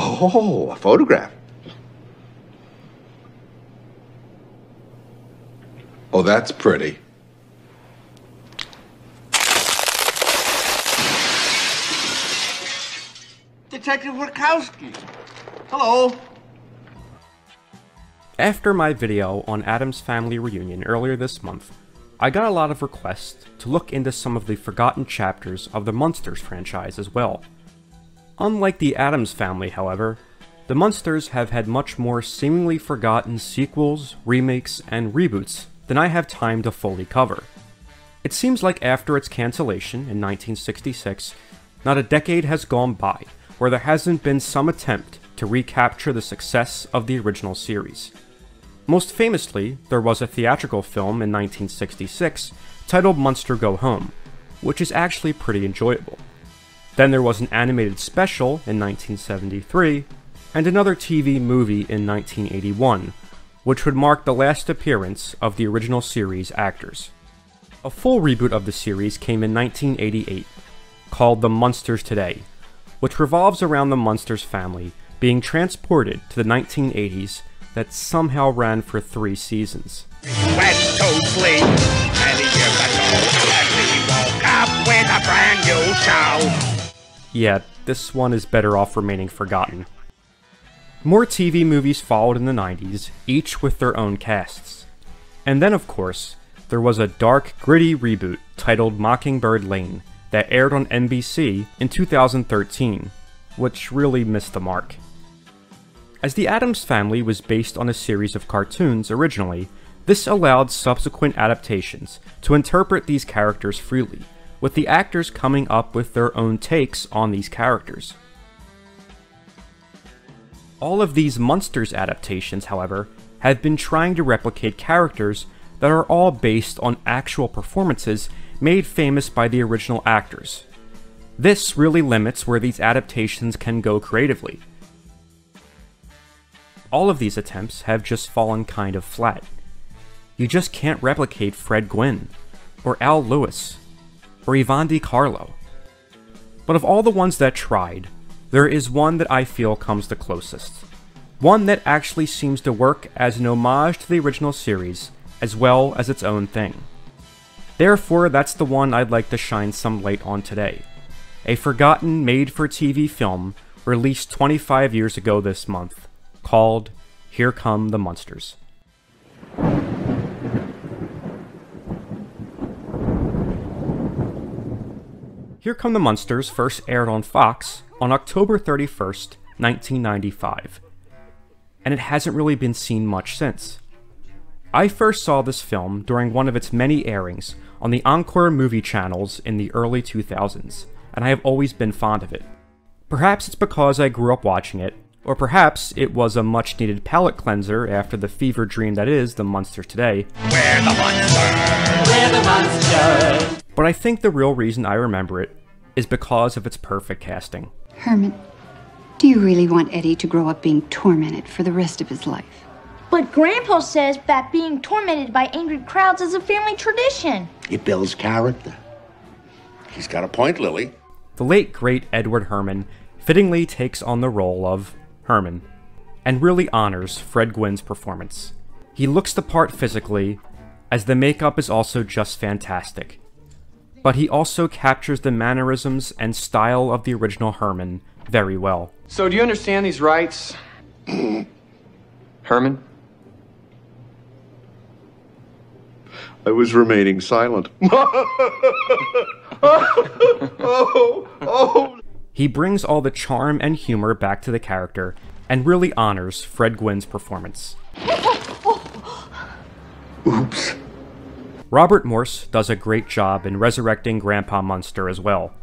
Oh, a photograph. Oh, that's pretty. Detective Wachowski. Hello. After my video on Addams Family reunion earlier this month, I got a lot of requests to look into some of the forgotten chapters of the Munsters franchise as well. Unlike the Addams Family, however, the Munsters have had much more seemingly forgotten sequels, remakes, and reboots than I have time to fully cover. It seems like after its cancellation in 1966, not a decade has gone by where there hasn't been some attempt to recapture the success of the original series. Most famously, there was a theatrical film in 1966 titled Munster Go Home, which is actually pretty enjoyable. Then there was an animated special in 1973, and another TV movie in 1981, which would mark the last appearance of the original series actors. A full reboot of the series came in 1988, called The Munsters Today, which revolves around the Munsters family being transported to the 1980s that somehow ran for 3 seasons. West Toad sleep, and he gives a toe, and he woke up with a brand new show. Yeah, this one is better off remaining forgotten. More TV movies followed in the 90s, each with their own casts. And then, of course, there was a dark, gritty reboot titled Mockingbird Lane that aired on NBC in 2013, which really missed the mark. As the Addams Family was based on a series of cartoons originally, this allowed subsequent adaptations to interpret these characters freely, with the actors coming up with their own takes on these characters. All of these Munsters adaptations, however, have been trying to replicate characters that are all based on actual performances made famous by the original actors. This really limits where these adaptations can go creatively. All of these attempts have just fallen kind of flat. You just can't replicate Fred Gwynne, or Al Lewis, or Yvonne DiCarlo. But of all the ones that tried, there is one that I feel comes the closest. One that actually seems to work as an homage to the original series, as well as its own thing. Therefore, that's the one I'd like to shine some light on today. A forgotten made-for-TV film released 25 years ago this month, called Here Come the Munsters. Here Come the Munsters first aired on Fox on October 31st, 1995, and it hasn't really been seen much since. I first saw this film during one of its many airings on the Encore movie channels in the early 2000s, and I have always been fond of it. Perhaps it's because I grew up watching it, or perhaps it was a much-needed palate cleanser after the fever dream that is the Munsters today. We're the Munsters! We're the Munsters! But I think the real reason I remember it is because of its perfect casting. Herman, do you really want Eddie to grow up being tormented for the rest of his life? But Grandpa says that being tormented by angry crowds is a family tradition. It builds character. He's got a point, Lily. The late, great Edward Herman fittingly takes on the role of Herman, and really honors Fred Gwynne's performance. He looks the part physically, as the makeup is also just fantastic. But he also captures the mannerisms and style of the original Herman very well. So do you understand these rights, Herman? I was remaining silent. He brings all the charm and humor back to the character, and really honors Fred Gwynne's performance. Oops. Robert Morse does a great job in resurrecting Grandpa Munster as well.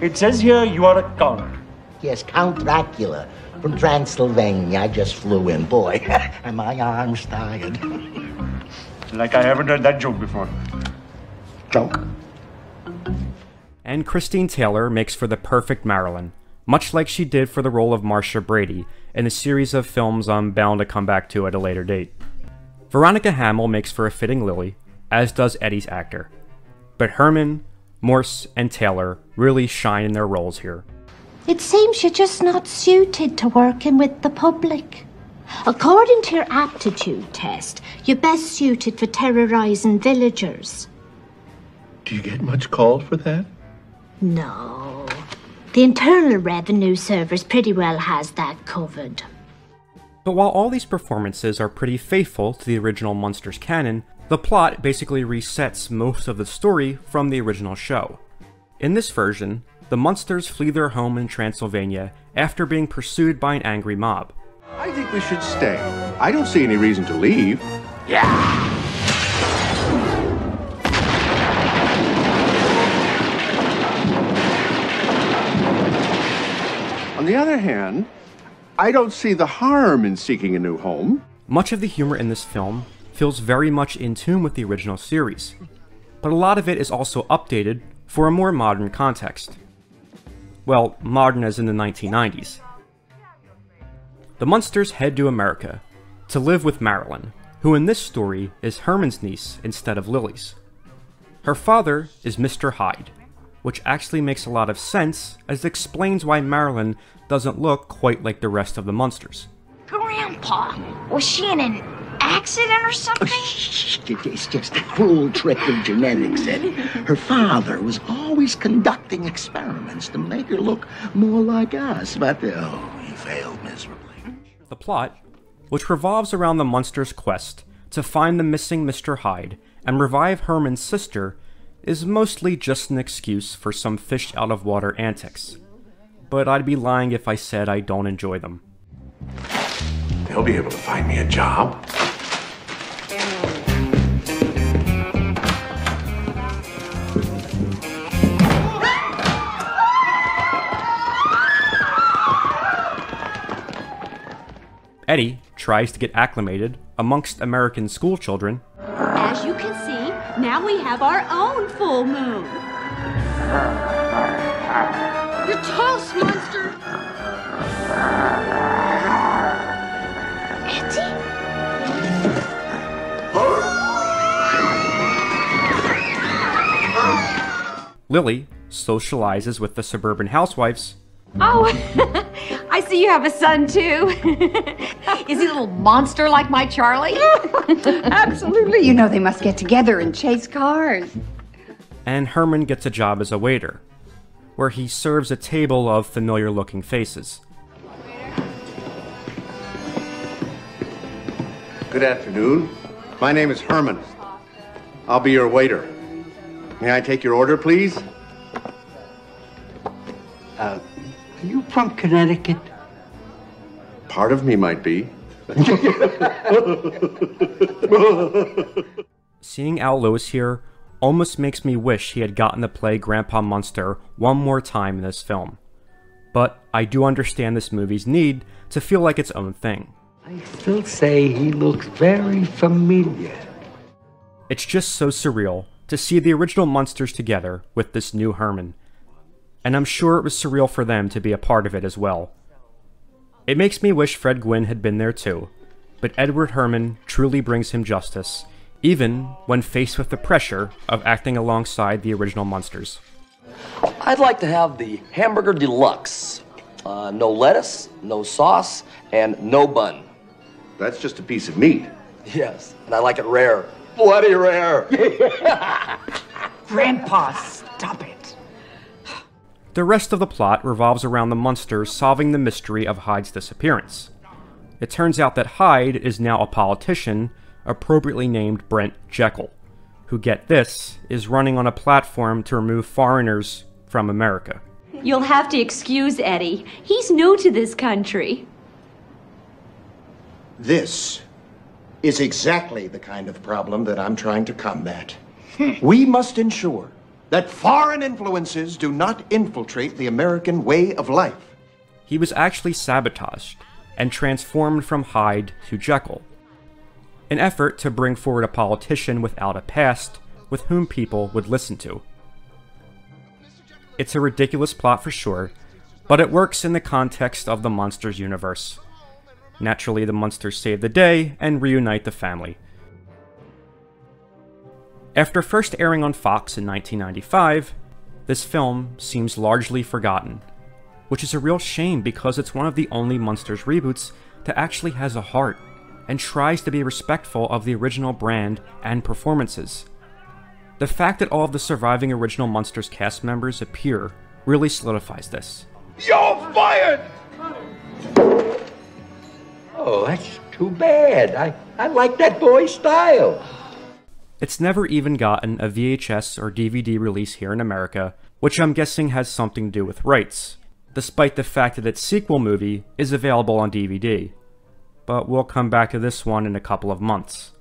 It says here you are a count. Yes, Count Dracula from Transylvania. I just flew in. Boy, and my arm's tired. Like I haven't heard that joke before. Joke? And Christine Taylor makes for the perfect Marilyn, much like she did for the role of Marcia Brady in the series of films I'm bound to come back to at a later date. Veronica Hamill makes for a fitting Lily, as does Eddie's actor. But Herman, Morse, and Taylor really shine in their roles here. It seems you're just not suited to working with the public. According to your aptitude test, you're best suited for terrorizing villagers. Do you get much call for that? No. The Internal Revenue Service pretty well has that covered. But while all these performances are pretty faithful to the original Munsters canon, the plot basically resets most of the story from the original show. In this version, the Munsters flee their home in Transylvania after being pursued by an angry mob. I think we should stay. I don't see any reason to leave. Yeah! On the other hand, I don't see the harm in seeking a new home. Much of the humor in this film feels very much in tune with the original series, but a lot of it is also updated for a more modern context. Well, modern as in the 1990s. The Munsters head to America to live with Marilyn, who in this story is Herman's niece instead of Lily's. Her father is Mr. Hyde, which actually makes a lot of sense as it explains why Marilyn doesn't look quite like the rest of the Munsters. Grandpa, was she in an accident or something? It's just a cruel trick of genetics, Eddie. Her father was always conducting experiments to make her look more like us, but he failed miserably. The plot, which revolves around the Munsters' quest to find the missing Mr. Hyde and revive Herman's sister, is mostly just an excuse for some fish-out-of-water antics. But I'd be lying if I said I don't enjoy them. They'll be able to find me a job. Eddie tries to get acclimated amongst American schoolchildren. As you can see, now we have our own full moon. You're toast, monster! Lily socializes with the suburban housewives. Oh, I see you have a son too. Is he a little monster like my Charlie? Absolutely. You know they must get together and chase cars. And Herman gets a job as a waiter, where he serves a table of familiar-looking faces. Good afternoon. My name is Herman. I'll be your waiter. May I take your order, please? Are you from Connecticut? Part of me might be. Seeing Al Lewis here almost makes me wish he had gotten to play Grandpa Munster one more time in this film. But I do understand this movie's need to feel like its own thing. I still say he looks very familiar. It's just so surreal to see the original Munsters together with this new Herman. And I'm sure it was surreal for them to be a part of it as well. It makes me wish Fred Gwynne had been there too, but Edward Herman truly brings him justice, even when faced with the pressure of acting alongside the original Munsters. I'd like to have the hamburger deluxe. No lettuce, no sauce, and no bun. That's just a piece of meat. Yes, and I like it rare. Bloody rare. Grandpa, stop it. The rest of the plot revolves around the Munsters solving the mystery of Hyde's disappearance. It turns out that Hyde is now a politician, appropriately named Brent Jekyll, who, get this, is running on a platform to remove foreigners from America. You'll have to excuse Eddie. He's new to this country. This is exactly the kind of problem that I'm trying to combat. We must ensure that foreign influences do not infiltrate the American way of life. He was actually sabotaged and transformed from Hyde to Jekyll, an effort to bring forward a politician without a past with whom people would listen to. It's a ridiculous plot for sure, but it works in the context of the Munsters universe. Naturally, the Munsters save the day and reunite the family. After first airing on Fox in 1995, this film seems largely forgotten. which is a real shame because it's one of the only Munsters reboots that actually has a heart and tries to be respectful of the original brand and performances. The fact that all of the surviving original Munsters cast members appear really solidifies this. You're fired! Oh, that's too bad. I like that boy's style. It's never even gotten a VHS or DVD release here in America, which I'm guessing has something to do with rights, despite the fact that its sequel movie is available on DVD. But we'll come back to this one in a couple of months.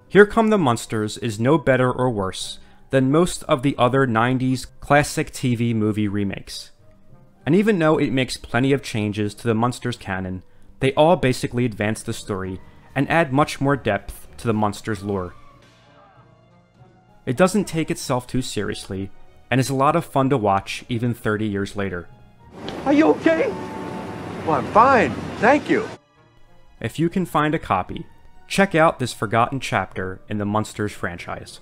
Here Come the Munsters is no better or worse than most of the other 90s classic TV movie remakes. And even though it makes plenty of changes to the Munsters canon, they all basically advance the story and add much more depth to the Munsters lore. It doesn't take itself too seriously, and is a lot of fun to watch even 30 years later. Are you okay? Well, I'm fine, thank you. If you can find a copy, check out this forgotten chapter in the Munsters franchise.